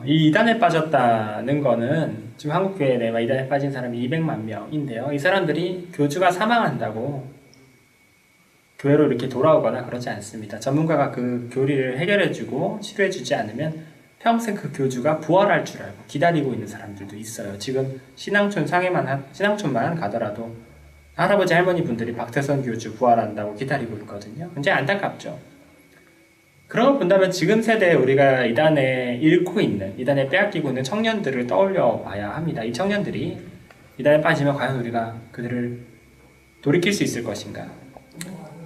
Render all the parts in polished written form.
이 이단에 빠졌다는 거는 지금 한국교회 내에 이단에 빠진 사람이 200만 명인데요. 이 사람들이 교주가 사망한다고 교회로 이렇게 돌아오거나 그러지 않습니다. 전문가가 그 교리를 해결해주고 치료해주지 않으면 평생 그 교주가 부활할 줄 알고 기다리고 있는 사람들도 있어요. 지금 신앙촌만 가더라도 할아버지 할머니 분들이 박태선 교주 부활한다고 기다리고 있거든요. 굉장히 안타깝죠. 그런 걸 본다면 지금 세대에 우리가 이단에 잃고 있는, 이단에 빼앗기고 있는 청년들을 떠올려 봐야 합니다. 이 청년들이 이단에 빠지면 과연 우리가 그들을 돌이킬 수 있을 것인가?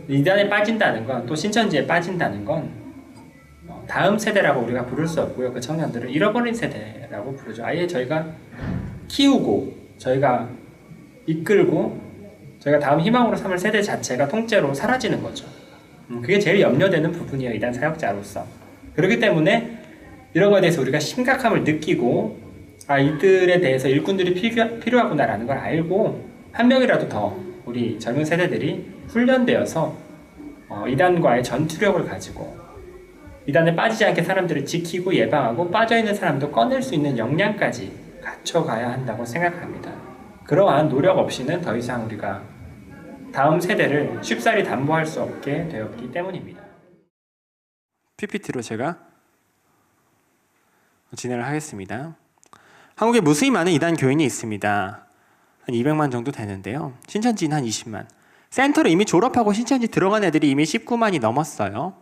이단에 빠진다는 건, 또 신천지에 빠진다는 건 다음 세대라고 우리가 부를 수 없고요. 그 청년들을 잃어버린 세대라고 부르죠. 아예 저희가 키우고, 저희가 이끌고, 저희가 다음 희망으로 삼을 세대 자체가 통째로 사라지는 거죠. 그게 제일 염려되는 부분이에요. 이단 사역자로서. 그렇기 때문에 이런 거에 대해서 우리가 심각함을 느끼고 이들에 대해서 일꾼들이 필요하구나라는 걸 알고 한 명이라도 더 우리 젊은 세대들이 훈련되어서 이단과의 전투력을 가지고 이단에 빠지지 않게 사람들을 지키고 예방하고 빠져있는 사람도 꺼낼 수 있는 역량까지 갖춰가야 한다고 생각합니다. 그러한 노력 없이는 더 이상 우리가 다음 세대를 쉽사리 담보할 수 없게 되었기 때문입니다. PPT로 제가 진행을 하겠습니다. 한국에 무수히 많은 이단 교인이 있습니다. 한 200만 정도 되는데요. 신천지는 한 20만. 센터를 이미 졸업하고 신천지 들어간 애들이 이미 19만이 넘었어요.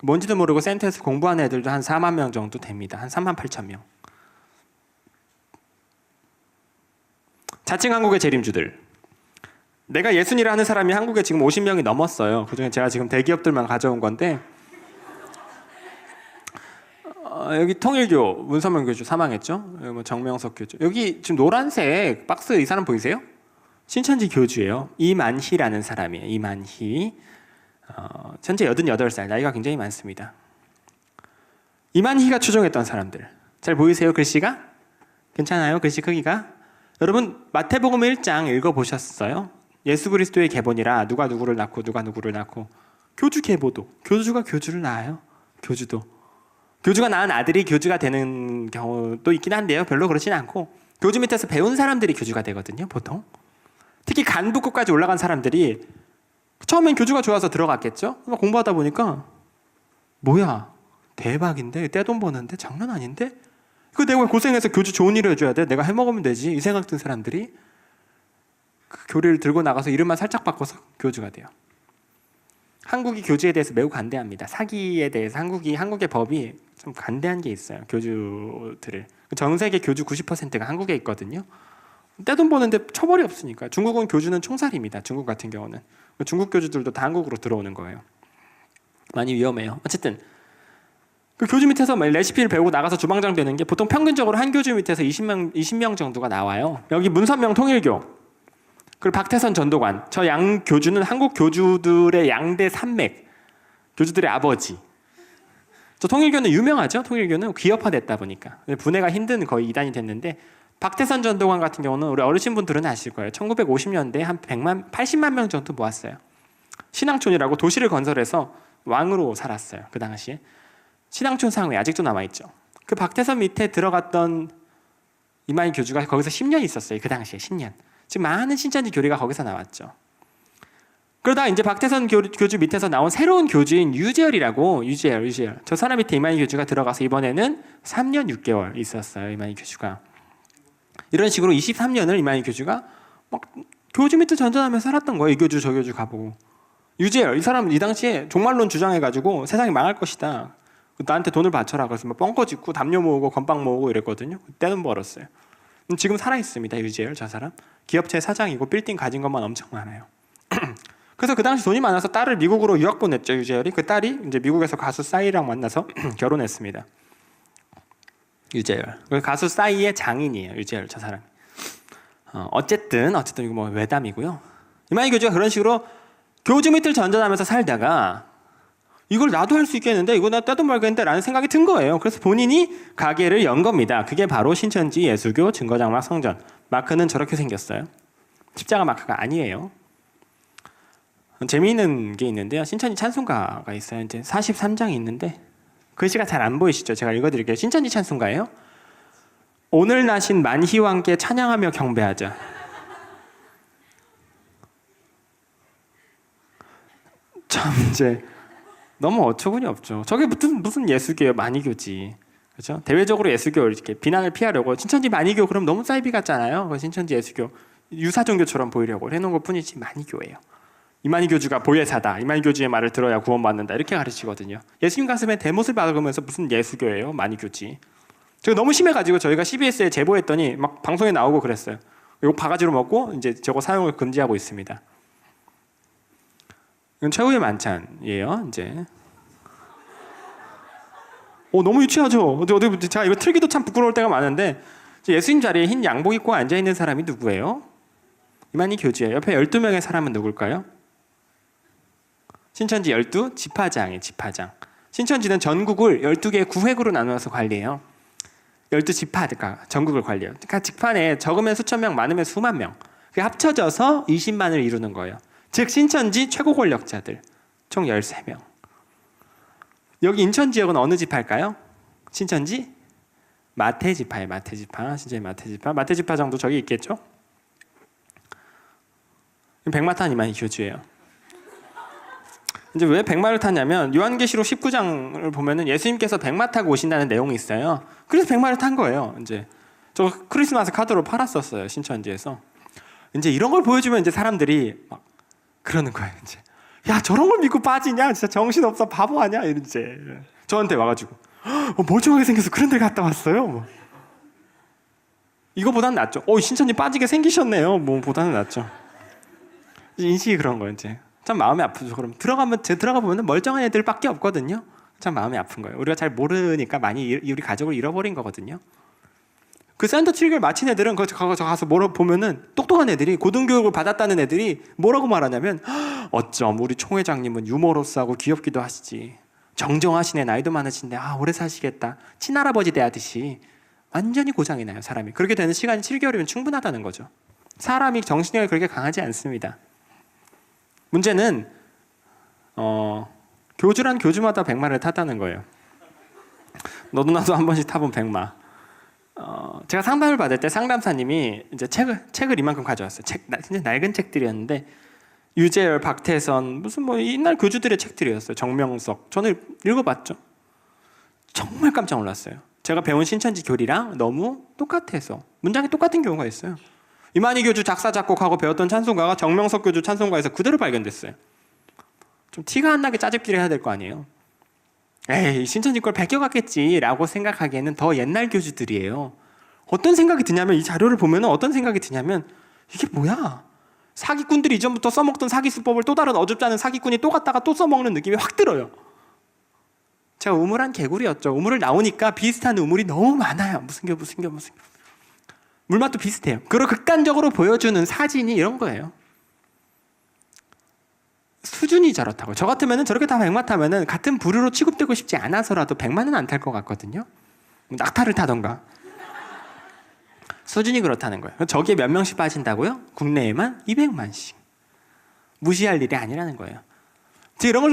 뭔지도 모르고 센터에서 공부하는 애들도 한 4만 명 정도 됩니다. 한 3만 8천 명. 자칭 한국의 재림주들. 내가 예순이라 하는 사람이 한국에 지금 50명이 넘었어요. 그중에 제가 지금 대기업들만 가져온 건데 여기 통일교 문선명 교주 사망했죠. 여기 뭐 정명석 교주. 여기 지금 노란색 박스 이 사람 보이세요? 신천지 교주예요. 이만희라는 사람이에요. 이만희. 현재 88살. 나이가 굉장히 많습니다. 이만희가 추종했던 사람들. 잘 보이세요? 글씨가? 괜찮아요? 글씨 크기가? 여러분 마태복음 1장 읽어보셨어요? 예수 그리스도의 계보니라 누가 누구를 낳고 누가 누구를 낳고 교주 계보도 교주가 교주를 낳아요. 교주가 낳은 아들이 교주가 되는 경우도 있긴 한데요. 별로 그렇진 않고 교주 밑에서 배운 사람들이 교주가 되거든요. 보통 특히 간부급까지 올라간 사람들이 처음엔 교주가 좋아서 들어갔겠죠. 공부하다 보니까 뭐야 대박인데 떼돈 버는데 장난 아닌데 이거 내가 고생해서 교주 좋은 일을 해줘야 돼. 내가 해먹으면 되지. 이 생각 든 사람들이 그 교리를 들고 나가서 이름만 살짝 바꿔서 교주가 돼요. 한국이 교주에 대해서 매우 간대합니다. 사기에 대해서 한국의 법이 좀 간대한 게 있어요. 교주들을. 전 세계 교주 90%가 한국에 있거든요. 떼돈 버는데 처벌이 없으니까. 중국은 교주는 총살입니다. 중국 같은 경우는. 중국 교주들도 다 한국으로 들어오는 거예요. 많이 위험해요. 어쨌든 그 교주 밑에서 레시피를 배우고 나가서 주방장 되는 게 보통 평균적으로 한 교주 밑에서 20명 정도가 나와요. 여기 문선명 통일교 그리고 박태선 전도관 저 양 교주는 한국 교주들의 양대 산맥 교주들의 아버지. 저 통일교는 유명하죠. 통일교는 귀업화됐다 보니까 분해가 힘든 거의 이단이 됐는데 박태선 전도관 같은 경우는 우리 어르신분들은 아실 거예요. 1950년대에 한 80만 명 정도 모았어요. 신앙촌이라고 도시를 건설해서 왕으로 살았어요. 그 당시에. 신앙촌 상회 아직도 남아있죠. 그 박태선 밑에 들어갔던 이만희 교주가 거기서 10년 있었어요. 그 당시에 10년. 지금 많은 신천지 교리가 거기서 나왔죠. 그러다 이제 박태선 교주 밑에서 나온 새로운 교주인 유재열이라고 유재열. 저 사람 밑에 이만희 교주가 들어가서 이번에는 3년 6개월 있었어요. 이만희 교주가. 이런 식으로 23년을 이만희 교주가 막 교주 밑에 전전하면서 살았던 거예요. 이 교주 저 교주 가보고. 유재열 이 사람은 이 당시에 종말론 주장해가지고 세상이 망할 것이다. 나한테 돈을 바쳐라. 그래서 막 뻥거 짓고 담요 모으고 건빵 모으고 이랬거든요. 떼돈 벌었어요. 지금 살아있습니다. 유재열 저 사람. 기업체 사장이고 빌딩 가진 것만 엄청 많아요. 그래서 그 당시 돈이 많아서 딸을 미국으로 유학 보냈죠. 유재열이. 그 딸이 이제 미국에서 가수 싸이랑 만나서 결혼했습니다. 유재열. 가수 싸이의 장인이에요. 유재열 저 사람. 어쨌든 이거 뭐 외담이고요. 이만희 교주가 그런 식으로 교주 밑을 전전하면서 살다가 이걸 나도 할 수 있겠는데 이거 나 떼돈 벌겠는데 라는 생각이 든 거예요. 그래서 본인이 가게를 연 겁니다. 그게 바로 신천지 예수교 증거장막 성전. 마크는 저렇게 생겼어요. 십자가 마크가 아니에요. 재미있는 게 있는데요. 신천지 찬송가가 있어요. 이제 43장이 있는데 글씨가 잘 안 보이시죠? 제가 읽어드릴게요. 신천지 찬송가예요. 오늘 나신 만희와 함께 찬양하며 경배하자. 참 이제 너무 어처구니 없죠. 저게 무슨 예수교예요? 만희교지. 그렇죠? 대외적으로 예수교를 이렇게 비난을 피하려고 신천지 만희교 그럼 너무 사이비 같잖아요. 그 신천지 예수교 유사 종교처럼 보이려고 해놓은 것뿐이지 만희교예요. 이만희 교주가 보혜사다. 이만희 교주의 말을 들어야 구원받는다. 이렇게 가르치거든요. 예수님 가슴에 대못을 박으면서 무슨 예수교예요? 만희교지. 제가 너무 심해가지고 저희가 CBS에 제보했더니 막 방송에 나오고 그랬어요. 욕 바가지로 먹고 이제 저거 사용을 금지하고 있습니다. 이건 최후의 만찬이에요. 이제 너무 유치하죠. 어디 제가 이거 틀기도 참 부끄러울 때가 많은데 예수님 자리에 흰 양복 입고 앉아 있는 사람이 누구예요? 이만희 교주예요. 옆에 12명의 사람은 누굴까요? 신천지 12 지파장이에요. 지파장. 신천지는 전국을 12개의 구획으로 나누어서 관리해요. 12지파가 전국을 관리해요. 그러니까 직판에 적으면 수천 명, 많으면 수만 명. 그게 합쳐져서 20만을 이루는 거예요. 즉 신천지 최고 권력자들 총 13명. 여기 인천 지역은 어느 지파일까요? 신천지 마태지파예요. 마태지파. 신천지 마태지파. 마태지파 정도 저기 있겠죠? 백마탄 이만희 교주예요. 이제 왜 백마를 탔냐면 요한계시록 19장을 보면은 예수님께서 백마 타고 오신다는 내용이 있어요. 그래서 백마를 탄 거예요. 이제 저 크리스마스 카드로 팔았었어요. 신천지에서. 이제 이런 걸 보여주면 이제 사람들이 막 그러는 거예요. 이제 야 저런 걸 믿고 빠지냐? 진짜 정신 없어 바보 아니야? 이제 저한테 와가지고 멀쩡하게 생겨서 그런 데 갔다 왔어요. 뭐. 이거보다는 낫죠. 신천지 빠지게 생기셨네요. 뭐 보다는 낫죠. 인식이 그런 거예요. 이제 참 마음이 아프죠. 그럼 들어가 보면 멀쩡한 애들밖에 없거든요. 참 마음이 아픈 거예요. 우리가 잘 모르니까 많이 우리 가족을 잃어버린 거거든요. 그 센터 7개월 마친 애들은 가서 보면은 똑똑한 애들이 고등교육을 받았다는 애들이 뭐라고 말하냐면 어쩜 우리 총회장님은 유머러스하고 귀엽기도 하시지. 정정하시네. 나이도 많으신데 오래 사시겠다. 친할아버지 대하듯이 완전히 고장이 나요. 사람이. 그렇게 되는 시간이 7개월이면 충분하다는 거죠. 사람이 정신력이 그렇게 강하지 않습니다. 문제는 교주란 교주마다 백마를 탔다는 거예요. 너도 나도 한 번씩 타본 백마. 제가 상담을 받을 때 상담사님이 이제 책을 이만큼 가져왔어요. 진짜 낡은 책들이었는데 유재열, 박태선 무슨 뭐 옛날 교주들의 책들이었어요. 정명석. 저는 읽어봤죠. 정말 깜짝 놀랐어요. 제가 배운 신천지 교리랑 너무 똑같아서 문장이 똑같은 경우가 있어요. 이만희 교주 작사 작곡하고 배웠던 찬송가가 정명석 교주 찬송가에서 그대로 발견됐어요. 좀 티가 안 나게 짜집기를 해야 될 거 아니에요. 에이 신천지 걸 베껴갔겠지라고 생각하기에는 더 옛날 교주들이에요. 어떤 생각이 드냐면 이 자료를 보면 어떤 생각이 드냐면 이게 뭐야? 사기꾼들이 이전부터 써먹던 사기수법을 또 다른 어줍잖은 사기꾼이 또 갖다가 또 써먹는 느낌이 확 들어요. 제가 우물한 개구리였죠. 우물을 나오니까 비슷한 우물이 너무 많아요. 무슨 겨. 물맛도 비슷해요. 그리고 극단적으로 보여주는 사진이 이런 거예요. 수준이 저렇다고. 저 같으면 저렇게 다 백마 타면은 같은 부류로 취급되고 싶지 않아서라도 백마는 안 탈 것 같거든요. 낙타를 타던가. 수준이 그렇다는 거예요. 저기에 몇 명씩 빠진다고요? 국내에만 200만씩. 무시할 일이 아니라는 거예요. 이런 걸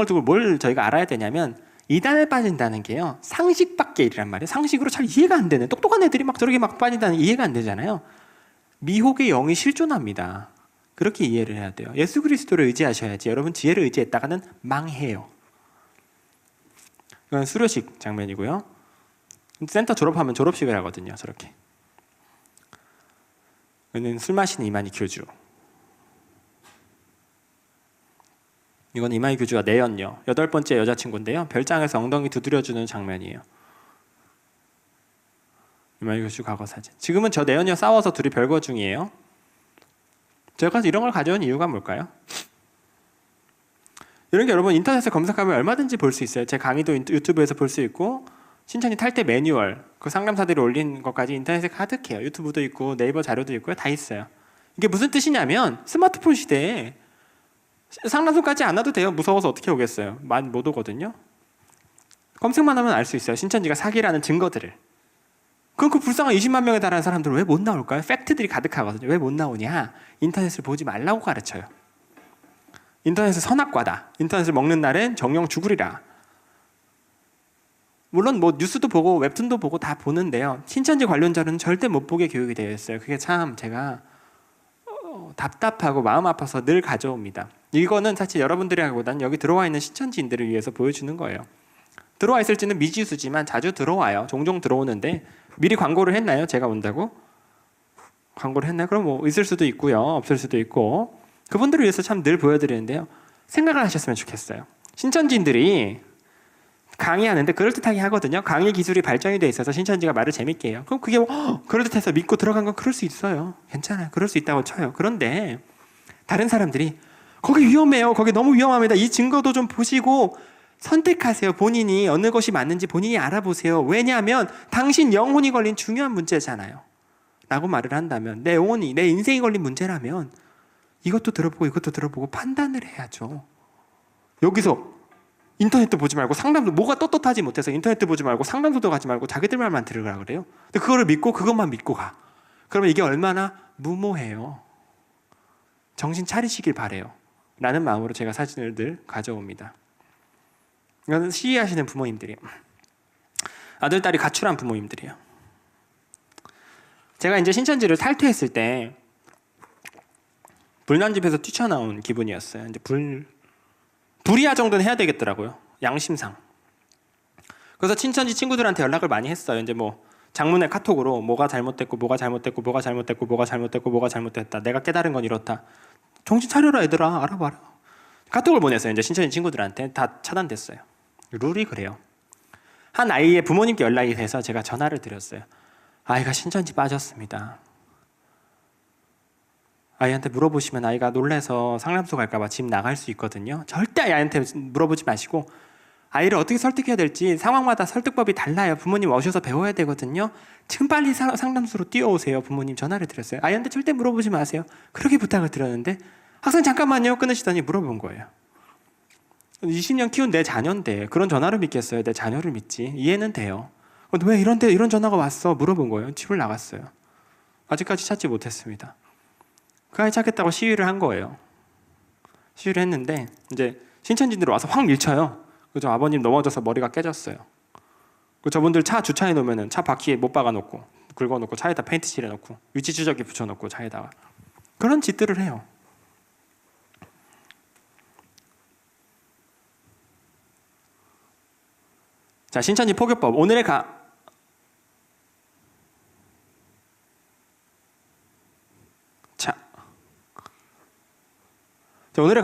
두고 뭘 저희가 알아야 되냐면 이단에 빠진다는 게요. 상식 밖의 일이란 말이에요. 상식으로 잘 이해가 안 되는 똑똑한 애들이 막 저렇게 막 빠진다는 게 이해가 안 되잖아요. 미혹의 영이 실존합니다. 그렇게 이해를 해야 돼요. 예수 그리스도를 의지하셔야지. 여러분 지혜를 의지했다가는 망해요. 이건 수료식 장면이고요. 센터 졸업하면 졸업식을 하거든요. 저렇게. 이거는 술 마시는 이만희 교주. 이건 이만희 교주가 내연녀 8번째 여자친구인데요. 별장에서 엉덩이 두드려주는 장면이에요. 이만희 교주 과거 사진. 지금은 저 내연녀 싸워서 둘이 별거 중이에요. 제가 이런 걸 가져온 이유가 뭘까요? 이런 게 여러분 인터넷에 검색하면 얼마든지 볼 수 있어요. 제 강의도 유튜브에서 볼 수 있고 신천지 탈퇴 매뉴얼 그 상담사들이 올린 것까지 인터넷에 가득해요. 유튜브도 있고 네이버 자료도 있고요. 다 있어요. 이게 무슨 뜻이냐면 스마트폰 시대에 상담소까지 안 와도 돼요. 무서워서 어떻게 오겠어요. 많이 못 오거든요. 검색만 하면 알 수 있어요. 신천지가 사기라는 증거들을. 그럼 그 불쌍한 20만 명에 달하는 사람들은 왜 못 나올까요? 팩트들이 가득하거든요. 왜 못 나오냐? 인터넷을 보지 말라고 가르쳐요. 인터넷은 선악과다. 인터넷을 먹는 날엔 정령 죽으리라. 물론 뭐 뉴스도 보고 웹툰도 보고 다 보는데요. 신천지 관련 자료는 절대 못 보게 교육이 되어 있어요. 그게 참 제가 답답하고 마음 아파서 늘 가져옵니다. 이거는 사실 여러분들이 하기보다는 여기 들어와 있는 신천지인들을 위해서 보여주는 거예요. 들어와 있을지는 미지수지만 자주 들어와요. 종종 들어오는데 미리 광고를 했나요? 제가 온다고? 광고를 했나요? 그럼 뭐 있을 수도 있고요. 없을 수도 있고. 그분들을 위해서 참 늘 보여드리는데요. 생각을 하셨으면 좋겠어요. 신천지인들이 강의하는데 그럴듯하게 하거든요. 강의 기술이 발전이 돼 있어서 신천지가 말을 재밌게 해요. 그럼 그게 그럴듯해서 믿고 들어간 건 그럴 수 있어요. 괜찮아요. 그럴 수 있다고 쳐요. 그런데 다른 사람들이 거기 위험해요. 거기 너무 위험합니다. 이 증거도 좀 보시고 선택하세요. 본인이 어느 것이 맞는지 본인이 알아보세요. 왜냐하면 당신 영혼이 걸린 중요한 문제잖아요. 라고 말을 한다면 내 영혼이, 내 인생이 걸린 문제라면 이것도 들어보고 이것도 들어보고 판단을 해야죠. 여기서 인터넷도 보지 말고 상담도 뭐가 떳떳하지 못해서 인터넷도 보지 말고 상담소도 가지 말고 자기들 말만 들으라 그래요. 근데 그거를 믿고 그것만 믿고 가. 그러면 이게 얼마나 무모해요. 정신 차리시길 바래요. 라는 마음으로 제가 사진을 늘 가져옵니다. 이건 시위하시는 부모님들이에요. 아들, 딸이 가출한 부모님들이에요. 제가 이제 신천지를 탈퇴했을 때 불난 집에서 뛰쳐나온 기분이었어요. 이제 불이야 정도는 해야 되겠더라고요. 양심상. 그래서 신천지 친구들한테 연락을 많이 했어요. 이제 뭐 장문의 카톡으로 뭐가 잘못됐고 뭐가 잘못됐고 뭐가 잘못됐고 뭐가 잘못됐고 뭐가 잘못됐다. 내가 깨달은 건 이렇다. 정신 차려라 얘들아. 알아봐라. 카톡을 보냈어요. 이제 신천지 친구들한테 다 차단됐어요. 룰이 그래요. 한 아이의 부모님께 연락이 돼서 제가 전화를 드렸어요. 아이가 신천지 빠졌습니다. 아이한테 물어보시면 아이가 놀래서 상담소 갈까봐 집 나갈 수 있거든요. 절대 아이한테 물어보지 마시고 아이를 어떻게 설득해야 될지 상황마다 설득법이 달라요. 부모님 오셔서 배워야 되거든요. 지금 빨리 상담소로 뛰어오세요. 부모님 전화를 드렸어요. 아이한테 절대 물어보지 마세요. 그렇게 부탁을 드렸는데 학생 잠깐만요. 끊으시더니 물어본 거예요. 20년 키운 내 자녀인데 그런 전화를 믿겠어요? 내 자녀를 믿지. 이해는 돼요. 왜 이런 전화가 왔어? 물어본 거예요. 집을 나갔어요. 아직까지 찾지 못했습니다. 그 아이 찾겠다고 시위를 한 거예요. 시위를 했는데 이제 신천지들이 와서 확 밀쳐요. 그죠? 아버님 넘어져서 머리가 깨졌어요. 그 저분들 차 주차해 놓으면은 차 바퀴에 못 박아 놓고 긁어 놓고 차에다 페인트 칠해 놓고 위치 추적기 붙여 놓고 차에다가 그런 짓들을 해요. 자, 신천지 포교법 오늘의 오늘의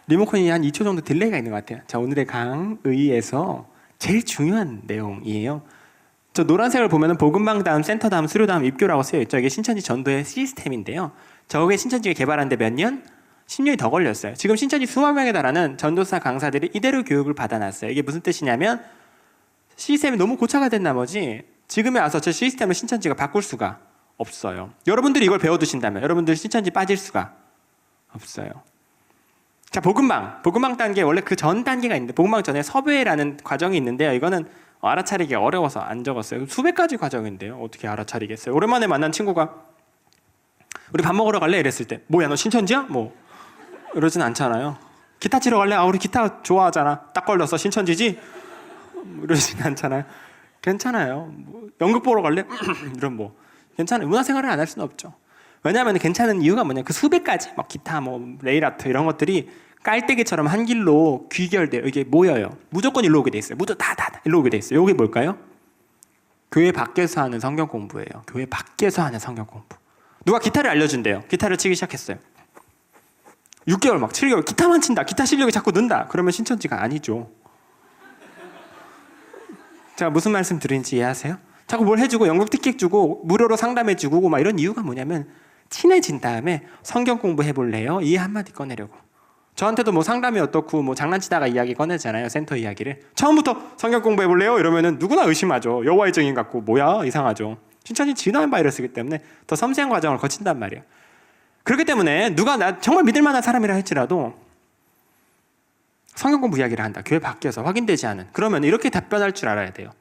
리모컨이 한 2초 정도 딜레이가 있는 것 같아요. 자, 오늘의 강의에서 제일 중요한 내용이에요. 저 노란색을 보면은 복음방 다음 센터 다음 수료 다음 입교라고 쓰여 있죠. 이게 신천지 전도의 시스템인데요. 저게 신천지가 개발하는데 몇 년? 10년이 더 걸렸어요. 지금 신천지 수만 명에 달하는 전도사 강사들이 이대로 교육을 받아놨어요. 이게 무슨 뜻이냐면 시스템이 너무 고차가 된 나머지 지금에 와서 저 시스템을 신천지가 바꿀 수가 없어요. 여러분들이 이걸 배워두신다면 여러분들 신천지 빠질 수가 없어요. 자, 복음방 단계 원래 그 전 단계가 있는데 복음방 전에 섭외라는 과정이 있는데요. 이거는 알아차리기 어려워서 안 적었어요. 수백 가지 과정인데요. 어떻게 알아차리겠어요? 오랜만에 만난 친구가 우리 밥 먹으러 갈래? 이랬을 때 뭐야 너 신천지야? 뭐 이러진 않잖아요. 기타 치러 갈래? 아 우리 기타 좋아하잖아. 딱 걸렸어 신천지지? 이러진 않잖아요. 괜찮아요. 뭐, 연극 보러 갈래? 이런 뭐 괜찮아요. 문화생활을 안 할 수는 없죠. 왜냐하면 괜찮은 이유가 뭐냐 그 수백 가지 막 기타 뭐 네일 아트 이런 것들이 깔때기처럼 한 길로 귀결돼요. 이게 모여요. 무조건 일로 오게 돼 있어요. 무조건 다 일로 오게 돼 있어요. 이게 뭘까요? 교회 밖에서 하는 성경 공부예요. 교회 밖에서 하는 성경 공부. 누가 기타를 알려준대요. 기타를 치기 시작했어요. 6개월 막 7개월 기타만 친다. 기타 실력이 자꾸 는다. 그러면 신천지가 아니죠. 제가 무슨 말씀 드리는지 이해하세요? 자꾸 뭘 해주고 연극 티켓 주고 무료로 상담해주고 막 이런 이유가 뭐냐면 친해진 다음에 성경 공부해볼래요? 이 한마디 꺼내려고. 저한테도 뭐 상담이 어떻고 뭐 장난치다가 이야기 꺼내잖아요. 센터 이야기를. 처음부터 성경 공부해볼래요? 이러면은 누구나 의심하죠. 여호와의 증인 같고 뭐야 이상하죠. 신천지 진화한 바이러스이기 때문에 더 섬세한 과정을 거친단 말이에요. 그렇기 때문에 누가 나 정말 믿을 만한 사람이라 할지라도 성경 공부 이야기를 한다. 교회 밖에서 확인되지 않은. 그러면 이렇게 답변할 줄 알아야 돼요.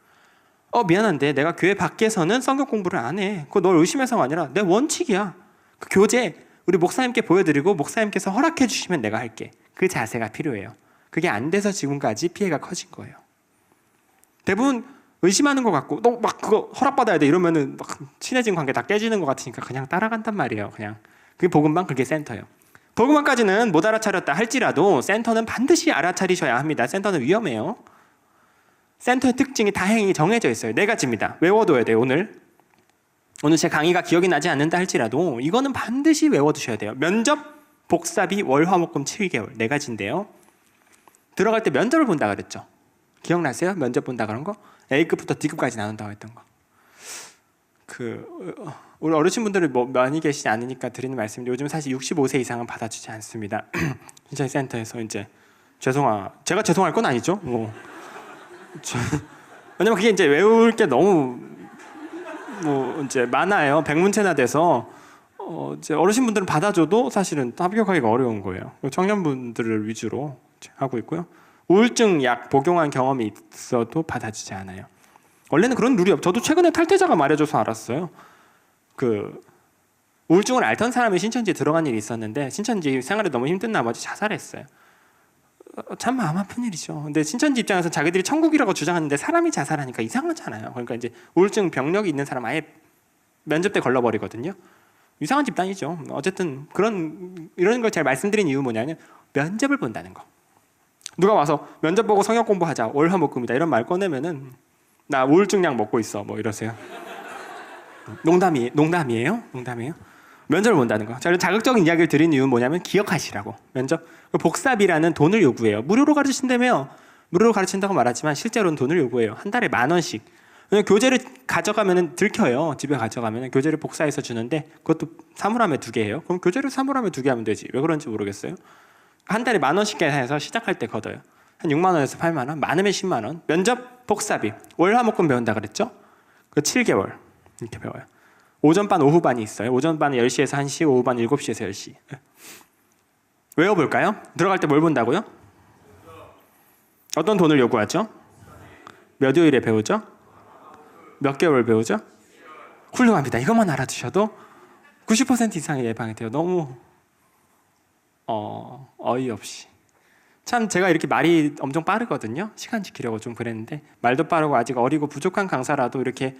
미안한데 내가 교회 밖에서는 성경 공부를 안 해. 그거 널 의심해서가 아니라 내 원칙이야. 그 교재 우리 목사님께 보여드리고 목사님께서 허락해 주시면 내가 할게. 그 자세가 필요해요. 그게 안 돼서 지금까지 피해가 커진 거예요. 대부분 의심하는 것 같고 너 막 그거 허락받아야 돼 이러면은 막 친해진 관계 다 깨지는 것 같으니까 그냥 따라간단 말이에요. 그냥 그게 복음반, 그게 센터예요. 복음반까지는 못 알아차렸다 할지라도 센터는 반드시 알아차리셔야 합니다. 센터는 위험해요. 센터의 특징이 다행히 정해져 있어요. 4가지입니다. 외워둬야 돼요. 오늘 제 강의가 기억이 나지 않는다 할지라도 이거는 반드시 외워두셔야 돼요. 면접, 복사비, 월화목금 7개월 4가지인데요. 들어갈 때 면접을 본다 그랬죠. 기억나세요? 면접 본다 그런 거? A급부터 D급까지 나눈다고 했던 거. 우리 어르신분들이 뭐 많이 계시지 않으니까 드리는 말씀인데 요즘 사실 65세 이상은 받아주지 않습니다. 신천지 센터에서 이제 제가 죄송할 건 아니죠. 왜냐면 그게 이제 외울 게 너무 이제 많아요. 백문체나 돼서 이제 어르신분들은 받아줘도 사실은 합격하기가 어려운 거예요. 청년분들을 위주로 하고 있고요. 우울증 약 복용한 경험이 있어도 받아주지 않아요. 원래는 그런 룰이 저도 최근에 탈퇴자가 말해줘서 알았어요. 우울증을 앓던 사람이 신천지에 들어간 일이 있었는데 신천지 생활이 너무 힘든 나머지 자살했어요. 참 마음 아픈 일이죠. 근데 신천지 입장에서 자기들이 천국이라고 주장하는데 사람이 자살하니까 이상하잖아요. 그러니까 이제 우울증 병력이 있는 사람 아예 면접 때 걸러버리거든요. 이상한 집단이죠. 어쨌든 이런 걸 제가 말씀드린 이유 뭐냐면 면접을 본다는 거. 누가 와서 면접 보고 성역 공부하자 월화목금이다 이런 말 꺼내면은 나 우울증 약 먹고 있어 뭐 이러세요. 농담이에요? 면접을 본다는 거. 저는 자극적인 이야기를 드린 이유는 뭐냐면 기억하시라고. 면접 복사비라는 돈을 요구해요. 무료로 가르친다며 무료로 가르친다고 말하지만 실제로는 돈을 요구해요. 한 달에 10,000원씩. 왜냐면 교재를 가져가면은 들켜요. 집에 가져가면은 교재를 복사해서 주는데 그것도 사물함에 2개예요. 그럼 교재를 사물함에 2개 하면 되지. 왜 그런지 모르겠어요. 한 달에 10,000원씩 해서 시작할 때 걷어요. 한 6만 원에서 8만 원, 많으면 10만 원. 면접 복사비. 월화목금 배운다 그랬죠? 7개월 이렇게 배워요. 오전반, 오후반이 있어요. 오전반은 10시에서 1시, 오후반 7시에서 10시. 외워볼까요? 들어갈 때 뭘 본다고요? 어떤 돈을 요구하죠? 몇 요일에 배우죠? 몇 개월 배우죠? 훌륭합니다. 이것만 알아두셔도 90% 이상의 예방이 돼요. 너무 어이없이. 참 제가 이렇게 말이 엄청 빠르거든요. 시간 지키려고 좀 그랬는데 말도 빠르고 아직 어리고 부족한 강사라도 이렇게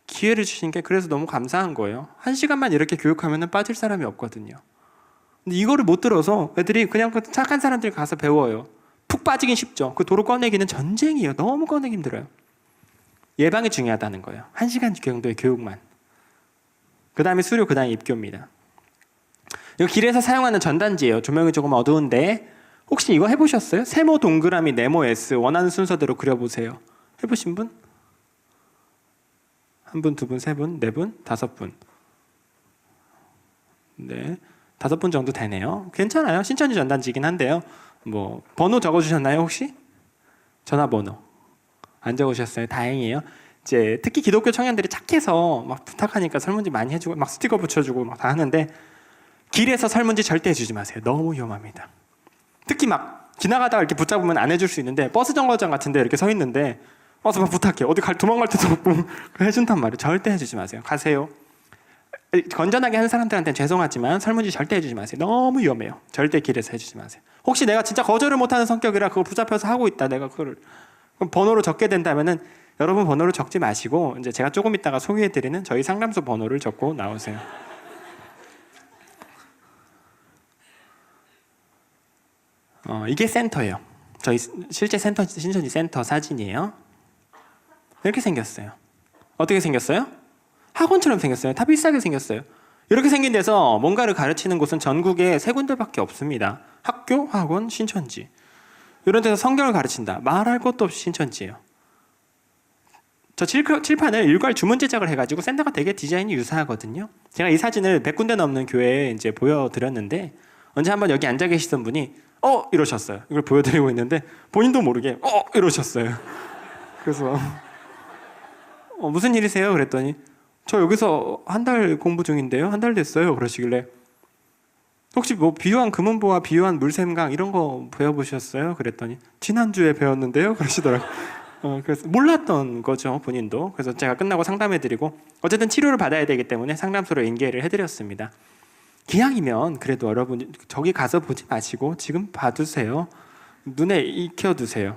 기회를 주신 게 그래서 너무 감사한 거예요. 1시간만 이렇게 교육하면 빠질 사람이 없거든요. 근데 이거를 못 들어서 애들이 그냥 착한 사람들 가서 배워요. 푹 빠지긴 쉽죠. 그 도로 꺼내기는 전쟁이에요. 너무 꺼내기 힘들어요. 예방이 중요하다는 거예요. 1시간 정도의 교육만. 그 다음에 수료, 그 다음에 입교입니다. 이거 길에서 사용하는 전단지예요. 조명이 조금 어두운데 혹시 이거 해보셨어요? 세모 동그라미 네모 S 원하는 순서대로 그려보세요. 해보신 분? 1분, 2분, 3분, 4분, 5분. 네, 5분 정도 되네요. 괜찮아요. 신천지 전단지이긴 한데요. 뭐 번호 적어주셨나요 혹시? 전화번호 안 적으셨어요? 다행이에요. 이제 특히 기독교 청년들이 착해서 막 부탁하니까 설문지 많이 해주고 막 스티커 붙여주고 막 다 하는데 길에서 설문지 절대 해주지 마세요. 너무 위험합니다. 특히 막 지나가다가 이렇게 붙잡으면 안 해줄 수 있는데 버스 정거장 같은데 이렇게 서 있는데 와서 막 부탁해. 어디 도망갈 때도 없고 해준단 말이에요. 절대 해주지 마세요. 가세요. 건전하게 하는 사람들한테는 죄송하지만 설문지 절대 해주지 마세요. 너무 위험해요. 절대 길에서 해주지 마세요. 혹시 내가 진짜 거절을 못하는 성격이라 그걸 붙잡혀서 하고 있다. 내가 그걸 번호로 적게 된다면은 여러분 번호를 적지 마시고 이제 제가 조금 이따가 소개해드리는 저희 상담소 번호를 적고 나오세요. 이게 센터예요. 저희 실제 신천지 센터 사진이에요. 이렇게 생겼어요. 어떻게 생겼어요? 학원처럼 생겼어요. 다 비싸게 생겼어요. 이렇게 생긴 데서 뭔가를 가르치는 곳은 전국에 3군데밖에 없습니다. 학교, 학원, 신천지. 이런 데서 성경을 가르친다. 말할 것도 없이 신천지예요. 저 칠판을 일괄 주문 제작을 해가지고 센터가 되게 디자인이 유사하거든요. 제가 이 사진을 100군데 넘는 교회에 이제 보여드렸는데 언제 한번 여기 앉아 계시던 분이 이러셨어요. 이걸 보여드리고 있는데 본인도 모르게 이러셨어요. 그래서 무슨 일이세요? 그랬더니 저 여기서 한 달 공부 중인데요. 한 달 됐어요. 그러시길래 혹시 뭐 비유한 금은보화, 비유한 물샘강 이런 거 배워보셨어요? 그랬더니 지난주에 배웠는데요. 그러시더라고요. 그래서 몰랐던 거죠. 본인도. 그래서 제가 끝나고 상담해드리고 어쨌든 치료를 받아야 되기 때문에 상담소로 인계를 해드렸습니다. 기왕이면 그래도 여러분 저기 가서 보지 마시고 지금 봐두세요. 눈에 익혀두세요.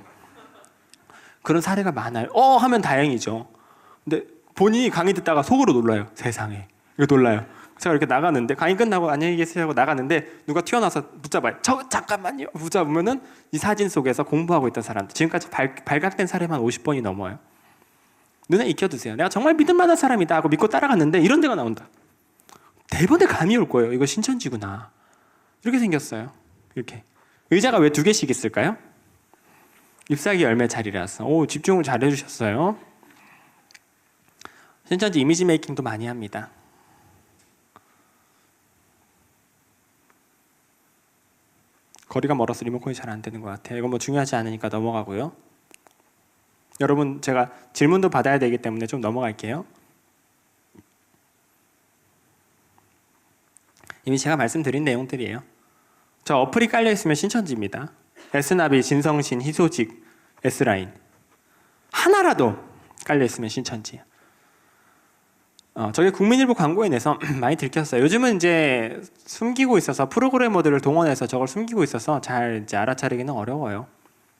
그런 사례가 많아요. 하면 다행이죠. 근데 본인이 강의 듣다가 속으로 놀라요. 세상에. 이거 놀라요. 제가 이렇게 나가는데 강의 끝나고 안녕히 계세요 하고 나가는데 누가 튀어나와서 붙잡아요. 잠깐만요. 붙잡으면은 이 사진 속에서 공부하고 있던 사람들, 지금까지 발각된 사례만 50번이 넘어요. 눈에 익혀두세요. 내가 정말 믿을 만한 사람이다 하고 믿고 따라갔는데 이런 데가 나온다. 대번에 감이 올 거예요. 이거 신천지구나. 이렇게 생겼어요. 이렇게. 의자가 왜 2개씩 있을까요? 잎사귀 열매 자리라서. 집중을 잘 해주셨어요. 신천지 이미지 메이킹도 많이 합니다. 거리가 멀어서 리모컨이 잘 안 되는 것 같아요. 이건 뭐 중요하지 않으니까 넘어가고요. 여러분, 제가 질문도 받아야 되기 때문에 좀 넘어갈게요. 이미 제가 말씀드린 내용들이에요. 저 어플이 깔려있으면 신천지입니다. S나비, 진성신, 희소직, S라인 하나라도 깔려있으면 신천지. 저게 국민일보 광고에 내서 많이 들켰어요. 요즘은 이제 숨기고 있어서 프로그래머들을 동원해서 저걸 숨기고 있어서 잘 이제 알아차리기는 어려워요.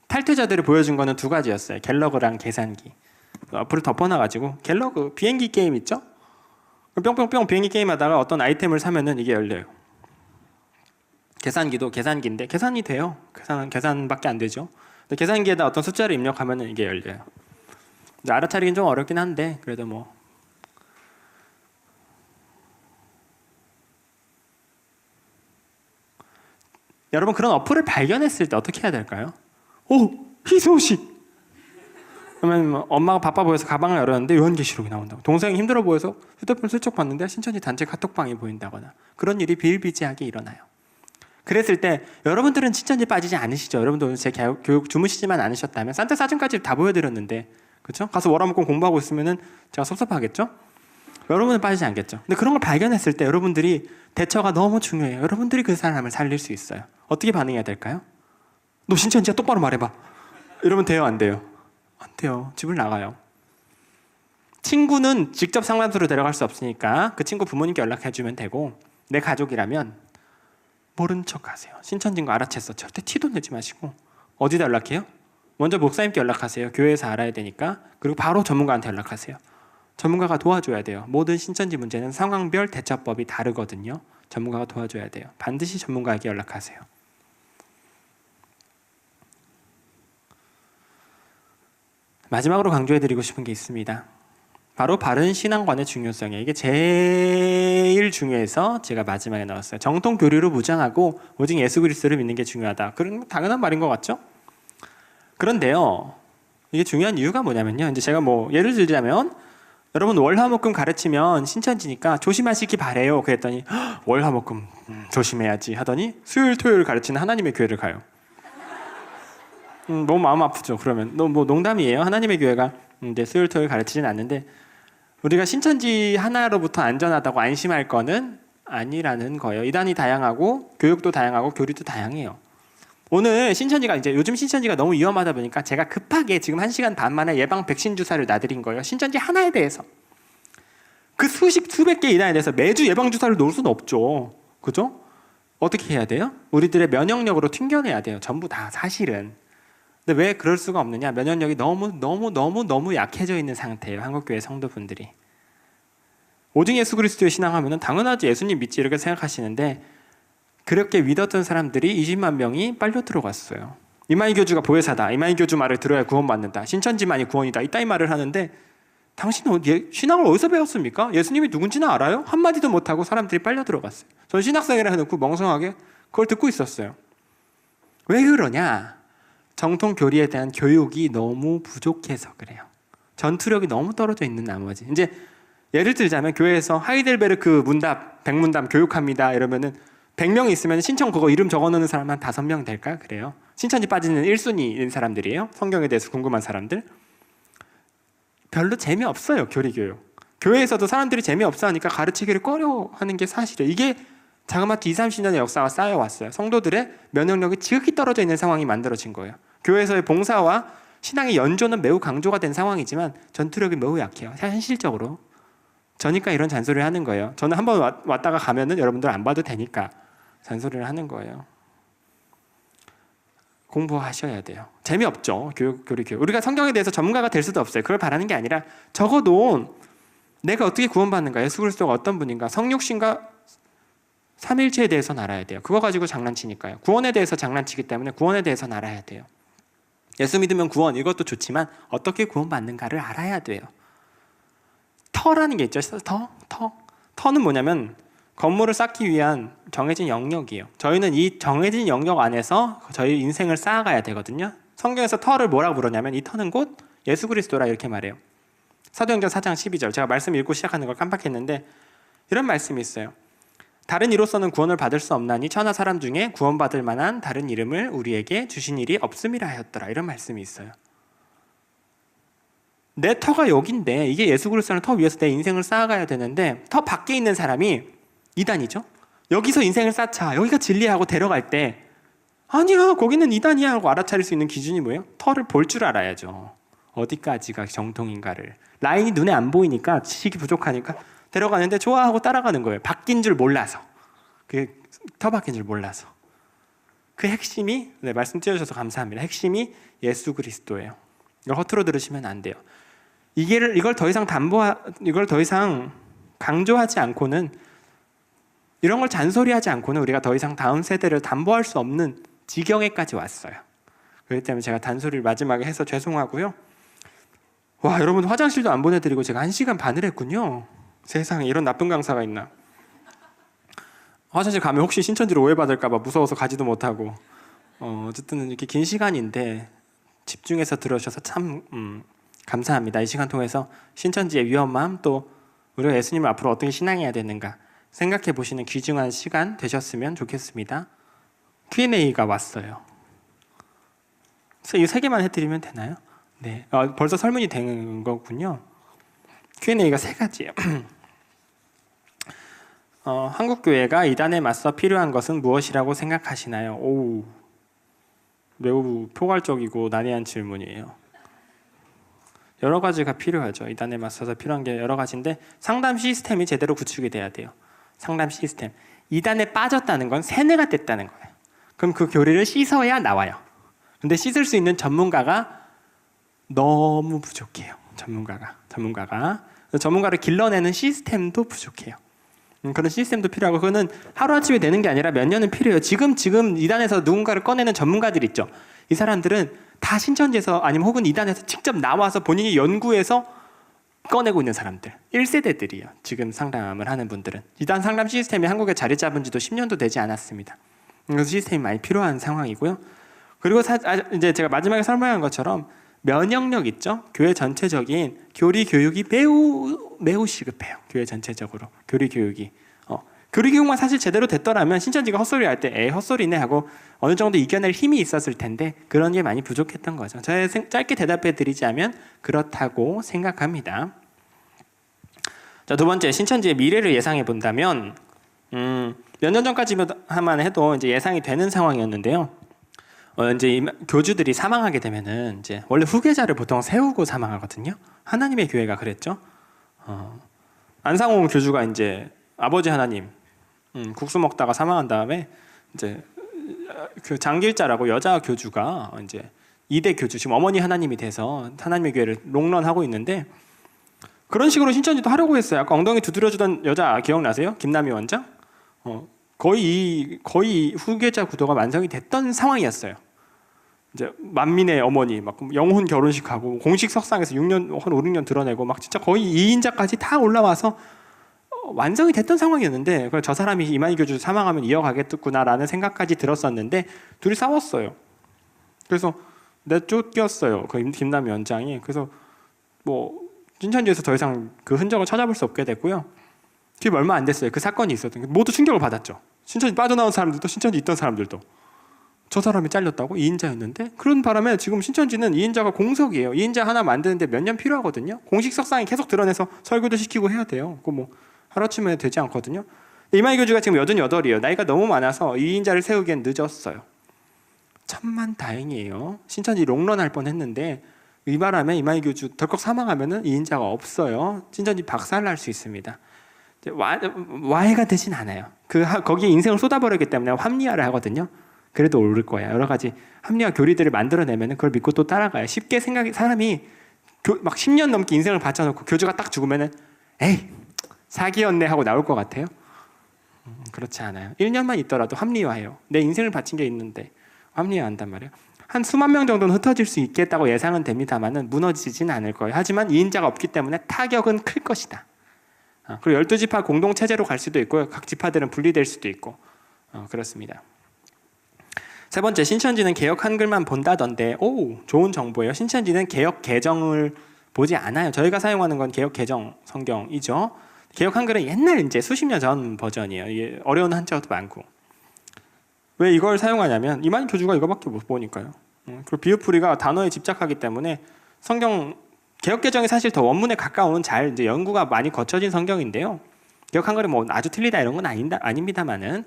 탈퇴자들을 보여준 거는 2가지였어요. 갤러그랑 계산기. 어플을 덮어놔가지고 갤러그 비행기 게임 있죠? 뿅뿅뿅 비행기 게임 하다가 어떤 아이템을 사면은 이게 열려요. 계산기도 계산기인데 계산이 돼요. 계산밖에 안 되죠. 근데 계산기에다 어떤 숫자를 입력하면은 이게 열려요. 알아차리긴 좀 어렵긴 한데 그래도 뭐. 여러분, 그런 어플을 발견했을 때 어떻게 해야 될까요? 희소식. 그러면 뭐 엄마가 바빠 보여서 가방을 열었는데 요한계시록이 나온다고. 동생이 힘들어 보여서 휴대폰 슬쩍 봤는데 신천지 단체 카톡방이 보인다거나. 그런 일이 비일비재하게 일어나요. 그랬을 때 여러분들은 신천지 빠지지 않으시죠? 여러분들 제 교육 주무시지만 않으셨다면 산타 사진까지 다 보여드렸는데, 그렇죠? 가서 월화목금 공부하고 있으면은 제가 섭섭하겠죠? 여러분은 빠지지 않겠죠? 근데 그런 걸 발견했을 때 여러분들이 대처가 너무 중요해요. 여러분들이 그 사람을 살릴 수 있어요. 어떻게 반응해야 될까요? 너 신천지야, 똑바로 말해봐. 이러면 돼요, 안 돼요? 안 돼요. 집을 나가요. 친구는 직접 상담소로 데려갈 수 없으니까 그 친구 부모님께 연락해주면 되고, 내 가족이라면 모른 척 하세요. 신천지인 거 알아챘어. 절대 티도 내지 마시고. 어디다 연락해요? 먼저 목사님께 연락하세요. 교회에서 알아야 되니까. 그리고 바로 전문가한테 연락하세요. 전문가가 도와줘야 돼요. 모든 신천지 문제는 상황별 대처법이 다르거든요. 전문가가 도와줘야 돼요. 반드시 전문가에게 연락하세요. 마지막으로 강조해드리고 싶은 게 있습니다. 바로 바른 신앙관의 중요성이에요. 이게 제일 중요해서 제가 마지막에 넣었어요. 정통 교리로 무장하고 오직 예수 그리스도를 믿는 게 중요하다. 그런 당연한 말인 것 같죠? 그런데요, 이게 중요한 이유가 뭐냐면요. 이제 제가 뭐 예를 들자면, 여러분 월화목금 가르치면 신천지니까 조심하시기 바래요. 그랬더니 월화목금 조심해야지 하더니 수요일 토요일 가르치는 하나님의 교회를 가요. 너무 마음 아프죠. 그러면 뭐 농담이에요. 하나님의 교회가 이제 수요일 토요일 가르치진 않는데, 우리가 신천지 하나로부터 안전하다고 안심할 거는 아니라는 거예요. 이단이 다양하고 교육도 다양하고 교리도 다양해요. 오늘 신천지가 이제 요즘 신천지가 너무 위험하다 보니까 제가 급하게 지금 1시간 반 만에 예방 백신 주사를 놔드린 거예요. 신천지 하나에 대해서. 그 수백 개 이단에 대해서 매주 예방 주사를 놓을 수는 없죠. 그죠? 어떻게 해야 돼요? 우리들의 면역력으로 튕겨내야 돼요. 전부 다 사실은. 근데 왜 그럴 수가 없느냐? 면역력이 너무 약해져 있는 상태예요. 한국교회 성도분들이. 오직 예수 그리스도의 신앙하면은 당연하지, 예수님 믿지 이렇게 생각하시는데, 그렇게 믿었던 사람들이 20만 명이 빨려 들어갔어요. 이만희 교주가 보혜사다. 이만희 교주 말을 들어야 구원받는다. 신천지만이 구원이다. 이따위 말을 하는데, 당신은 신앙을 어디서 배웠습니까? 예수님이 누군지는 알아요? 한마디도 못하고 사람들이 빨려 들어갔어요. 저는 신학생이라 해놓고 멍청하게 그걸 듣고 있었어요. 왜 그러냐? 정통 교리에 대한 교육이 너무 부족해서 그래요. 전투력이 너무 떨어져 있는 나머지. 이제 예를 들자면 교회에서 하이델베르크 문답, 백문답 교육합니다. 이러면은 100명이 있으면 신청 그거 이름 적어놓는 사람 한 5명 될까? 그래요. 신천지 빠지는 1순위인 사람들이에요. 성경에 대해서 궁금한 사람들. 별로 재미없어요. 교리교육. 교회에서도 사람들이 재미없어 하니까 가르치기를 꺼려하는 게 사실이에요. 이게 자그마치 20-30년의 역사가 쌓여왔어요. 성도들의 면역력이 지극히 떨어져 있는 상황이 만들어진 거예요. 교회에서의 봉사와 신앙의 연조는 매우 강조가 된 상황이지만 전투력이 매우 약해요. 현실적으로. 저니까 이런 잔소리를 하는 거예요. 저는 한번 왔다가 가면은 여러분들 안 봐도 되니까 잔소리를 하는 거예요. 공부하셔야 돼요. 재미없죠. 교리 교육. 우리가 성경에 대해서 전문가가 될 수도 없어요. 그걸 바라는 게 아니라 적어도 내가 어떻게 구원받는가, 예수 그리스도가 어떤 분인가, 성육신과 삼일체에 대해서는 알아야 돼요. 그거 가지고 장난치니까요. 구원에 대해서 장난치기 때문에 구원에 대해서는 알아야 돼요. 예수 믿으면 구원, 이것도 좋지만 어떻게 구원받는가를 알아야 돼요. 터라는 게 있죠. 터는 뭐냐면 건물을 쌓기 위한 정해진 영역이에요. 저희는 이 정해진 영역 안에서 저희 인생을 쌓아가야 되거든요. 성경에서 터를 뭐라고 부르냐면 이 터는 곧 예수 그리스도라 이렇게 말해요. 사도행전 4장 12절. 제가 말씀 읽고 시작하는 걸 깜빡했는데 이런 말씀이 있어요. 다른 이로서는 구원을 받을 수 없나니 천하 사람 중에 구원받을 만한 다른 이름을 우리에게 주신 일이 없음이라 하였더라. 이런 말씀이 있어요. 내 터가 여긴데 이게 예수 그리스도라는 터 위에서 내 인생을 쌓아가야 되는데 터 밖에 있는 사람이 이단이죠. 여기서 인생을 쌓자. 여기가 진리하고 데려갈 때 아니야 거기는 이단이야 하고 알아차릴 수 있는 기준이 뭐예요? 터를 볼 줄 알아야죠. 어디까지가 정통인가를. 라인이 눈에 안 보이니까 지식이 부족하니까 데려가는데 좋아하고 따라가는 거예요. 바뀐 줄 몰라서. 그 터 바뀐 줄 몰라서. 그 핵심이 말씀 띄워주셔서 감사합니다. 핵심이 예수 그리스도예요. 이걸 허투루 들으시면 안 돼요. 이걸 더 이상 강조하지 않고는 이런 걸 잔소리하지 않고는 우리가 더 이상 다음 세대를 담보할 수 없는 지경에까지 왔어요. 그렇기 때문에 제가 단소리를 마지막에 해서 죄송하고요. 와, 여러분 화장실도 안 보내드리고 제가 1시간 반을 했군요. 세상에 이런 나쁜 강사가 있나. 화장실 가면 혹시 신천지로 오해받을까 봐 무서워서 가지도 못하고 어쨌든 이렇게 긴 시간인데 집중해서 들어주셔서 참 감사합니다. 이 시간 통해서 신천지의 위험함 또 우리가 예수님을 앞으로 어떻게 신앙해야 되는가 생각해 보시는 귀중한 시간 되셨으면 좋겠습니다. Q&A가 왔어요. 그래서 이 3개만 해드리면 되나요? 네, 벌써 설문이 된 거군요. Q&A가 3가지예요. 한국교회가 이단에 맞서 필요한 것은 무엇이라고 생각하시나요? 오, 매우 포괄적이고 난해한 질문이에요. 여러 가지가 필요하죠. 이단에 맞서서 필요한 게 여러 가지인데 상담 시스템이 제대로 구축이 돼야 돼요. 상담 시스템. 이단에 빠졌다는 건 세뇌가 됐다는 거예요. 그럼 그 교리를 씻어야 나와요. 근데 씻을 수 있는 전문가가 너무 부족해요. 전문가를 길러내는 시스템도 부족해요. 그런 시스템도 필요하고 그거는 하루아침에 되는 게 아니라 몇 년은 필요해요. 지금 이단에서 누군가를 꺼내는 전문가들 있죠. 이 사람들은 다 신천지에서 아니면 혹은 이단에서 직접 나와서 본인이 연구해서 꺼내고 있는 사람들 1세대들이에요. 지금 상담을 하는 분들은. 이단 상담 시스템이 한국에 자리 잡은 지도 10년도 되지 않았습니다. 그래서 시스템이 많이 필요한 상황이고요. 그리고 이제 제가 마지막에 설명한 것처럼 면역력 있죠. 교회 전체적인 교리 교육이 매우 시급해요. 교회 전체적으로 교리 교육이. 교리 교육만 사실 제대로 됐더라면 신천지가 헛소리 할 때 헛소리네 하고 어느 정도 이겨낼 힘이 있었을 텐데 그런 게 많이 부족했던 거죠. 제가 짧게 대답해 드리자면 그렇다고 생각합니다. 자, 두 번째, 신천지의 미래를 예상해 본다면 몇 년 전까지만 해도 이제 예상이 되는 상황이었는데요. 이제 교주들이 사망하게 되면은 이제 원래 후계자를 보통 세우고 사망하거든요. 하나님의 교회가 그랬죠. 안상홍 교주가 이제 아버지 하나님 국수 먹다가 사망한 다음에 이제 그 장길자라고 여자 교주가 이제 2대 교주 지금 어머니 하나님이 돼서 하나님의 교회를 롱런하고 있는데 그런 식으로 신천지도 하려고 했어요. 아까 엉덩이 두드려주던 여자 기억나세요? 김남희 원장? 거의 후계자 구도가 완성이 됐던 상황이었어요. 이제 만민의 어머니 막 영혼 결혼식하고 공식 석상에서 6년 한 5, 6년 드러내고 막 진짜 거의 2인자까지 다 올라와서 완성이 됐던 상황이었는데 저 사람이 이만희 교주 사망하면 이어가겠구나라는 생각까지 들었었는데 둘이 싸웠어요. 그래서 내쫓겼어요. 그 김남희 원장이. 그래서 뭐 신천지에서 더 이상 그 흔적을 찾아볼 수 없게 됐고요. 그게 얼마 안 됐어요. 그 사건이 있었던 게 모두 충격을 받았죠. 신천지 빠져나온 사람들도 신천지 있던 사람들도 저 사람이 잘렸다고? 2인자였는데? 그런 바람에 지금 신천지는 2인자가 공석이에요. 2인자 하나 만드는데 몇 년 필요하거든요. 공식 석상에 계속 드러내서 설교도 시키고 해야 돼요. 그거 뭐 하루아침에 되지 않거든요. 이만희 교주가 지금 88이에요. 나이가 너무 많아서 2인자를 세우기엔 늦었어요. 천만 다행이에요. 신천지 롱런 할 뻔했는데 이 바람에 이만희 교주 덜컥 사망하면은 2인자가 없어요. 신천지 박살날 수 있습니다. 와해가 되진 않아요. 거기에 인생을 쏟아버리기 때문에 합리화를 하거든요. 그래도 오를 거야. 여러 가지 합리화 교리들을 만들어내면 그걸 믿고 또 따라가요. 쉽게 사람이 막 10년 넘게 인생을 바쳐놓고 교주가 딱 죽으면은 에이 사기였네 하고 나올 것 같아요? 그렇지 않아요. 1년만 있더라도 합리화해요. 내 인생을 바친 게 있는데 합리화한단 말이에요. 한 수만 명 정도는 흩어질 수 있겠다고 예상은 됩니다만은 무너지진 않을 거예요. 하지만 2인자가 없기 때문에 타격은 클 것이다. 그리고 12지파 공동체제로 갈 수도 있고요. 각 지파들은 분리될 수도 있고 그렇습니다. 세 번째, 신천지는 개역 한글만 본다던데 오 좋은 정보예요. 신천지는 개역 개정을 보지 않아요. 저희가 사용하는 건 개역 개정 성경이죠. 개역 한글은 옛날 이제 수십 년 전 버전이에요. 이게 어려운 한자도 많고. 왜 이걸 사용하냐면 이만 교주가 이거밖에 못 보니까요. 그리고 비읍풀이가 단어에 집착하기 때문에 성경 개역 개정이 사실 더 원문에 가까운 잘 이제 연구가 많이 거쳐진 성경인데요. 개역 한글이 뭐 아주 틀리다 이런 건 아닙니다만은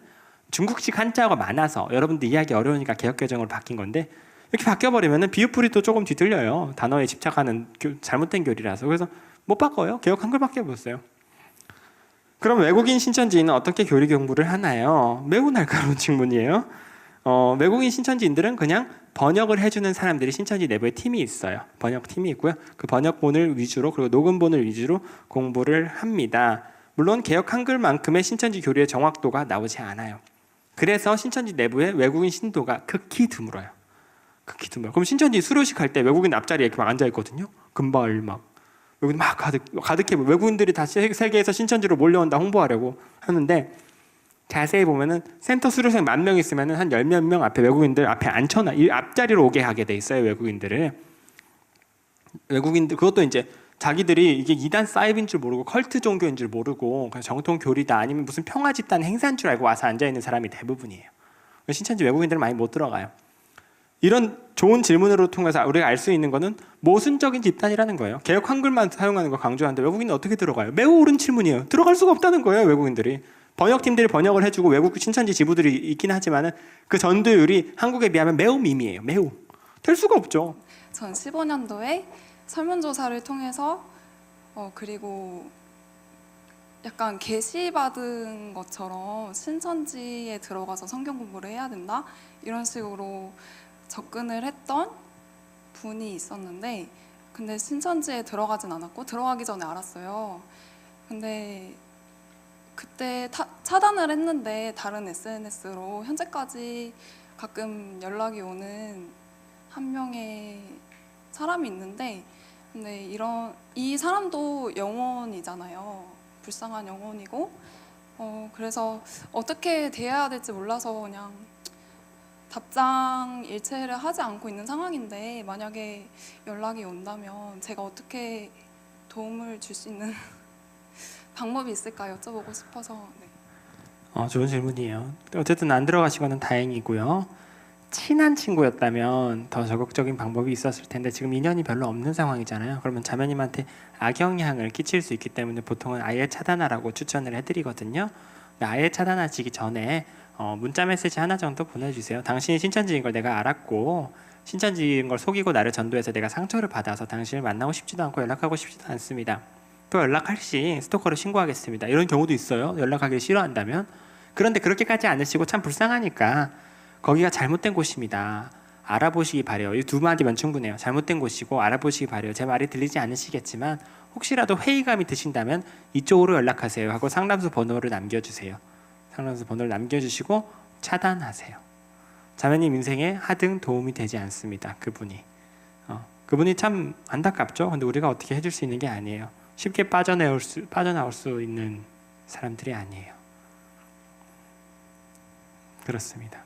중국식 한자어가 많아서 여러분들 이해하기 어려우니까 개역 개정으로 바뀐 건데 이렇게 바뀌어버리면은 비읍풀이도 조금 뒤틀려요. 단어에 집착하는 잘못된 교리라서. 그래서 못 바꿔요. 개역 한글밖에 못 써요. 그럼 외국인 신천지인은 어떻게 교리 공부를 하나요? 매우 날카로운 질문이에요. 외국인 신천지인들은 그냥 번역을 해주는 사람들이 신천지 내부에 팀이 있어요. 번역팀이 있고요. 그 번역본을 위주로 그리고 녹음본을 위주로 공부를 합니다. 물론 개역 한글만큼의 신천지 교리의 정확도가 나오지 않아요. 그래서 신천지 내부에 외국인 신도가 극히 드물어요. 극히 드물어요. 그럼 신천지 수료식 할 때 외국인 앞자리에 이렇게 막 앉아 있거든요. 금발 막 외국인 막 가득해. 외국인들이 다 세계에서 신천지로 몰려온다 홍보하려고 하는데 자세히 보면은 센터 수료생 10,000명 있으면은 한 10몇 명 앞에 외국인들 앞에 앉혀놔. 이 앞자리로 오게 하게 돼 있어요. 외국인들 그것도 이제 자기들이 이게 이단 사이브인 줄 모르고 컬트 종교인 줄 모르고 그냥 정통 교리다 아니면 무슨 평화 집단 행사인 줄 알고 와서 앉아 있는 사람이 대부분이에요. 신천지 외국인들은 많이 못 들어가요. 이런 좋은 질문으로 통해서 우리가 알 수 있는 거는 모순적인 집단이라는 거예요. 개역 한글만 사용하는 거 강조하는데 외국인은 어떻게 들어가요? 매우 옳은 질문이에요. 들어갈 수가 없다는 거예요. 외국인들이. 번역팀들이 번역을 해주고 외국 신천지 지부들이 있긴 하지만은 그 전도율이 한국에 비하면 매우 미미해요. 매우. 될 수가 없죠. 전 15년도에 설문조사를 통해서 그리고 약간 계시받은 것처럼 신천지에 들어가서 성경 공부를 해야 된다 이런 식으로 접근을 했던 분이 있었는데 근데 신천지에 들어가진 않았고 들어가기 전에 알았어요. 근데 그때 차단을 했는데 다른 SNS로 현재까지 가끔 연락이 오는 한 명의 사람이 있는데 근데 이 사람도 영혼이잖아요. 불쌍한 영혼이고 그래서 어떻게 대해야 될지 몰라서 그냥 답장 일체를 하지 않고 있는 상황인데 만약에 연락이 온다면 제가 어떻게 도움을 줄 수 있는 방법이 있을까 여쭤보고 싶어서 네. 좋은 질문이에요. 어쨌든 안 들어가시고는 다행이고요. 친한 친구였다면 더 적극적인 방법이 있었을 텐데 지금 인연이 별로 없는 상황이잖아요. 그러면 자매님한테 악영향을 끼칠 수 있기 때문에 보통은 아예 차단하라고 추천을 해드리거든요. 아예 차단하시기 전에 문자 메시지 하나 정도 보내주세요. 당신이 신천지인 걸 내가 알았고 신천지인 걸 속이고 나를 전도해서 내가 상처를 받아서 당신을 만나고 싶지도 않고 연락하고 싶지도 않습니다. 또 연락할 시 스토커를 신고하겠습니다. 이런 경우도 있어요. 연락하기 싫어한다면. 그런데 그렇게까지 않으시고 참 불쌍하니까 거기가 잘못된 곳입니다. 알아보시기 바래요. 이 두 마디만 충분해요. 잘못된 곳이고 알아보시기 바래요. 제 말이 들리지 않으시겠지만 혹시라도 회의감이 드신다면 이쪽으로 연락하세요 하고 상담소 번호를 남겨주세요. 상담소 번호를 남겨주시고 차단하세요. 자매님 인생에 하등 도움이 되지 않습니다. 그분이 참 안타깝죠. 근데 우리가 어떻게 해줄 수 있는 게 아니에요. 쉽게 빠져나올 수 있는 사람들이 아니에요. 그렇습니다.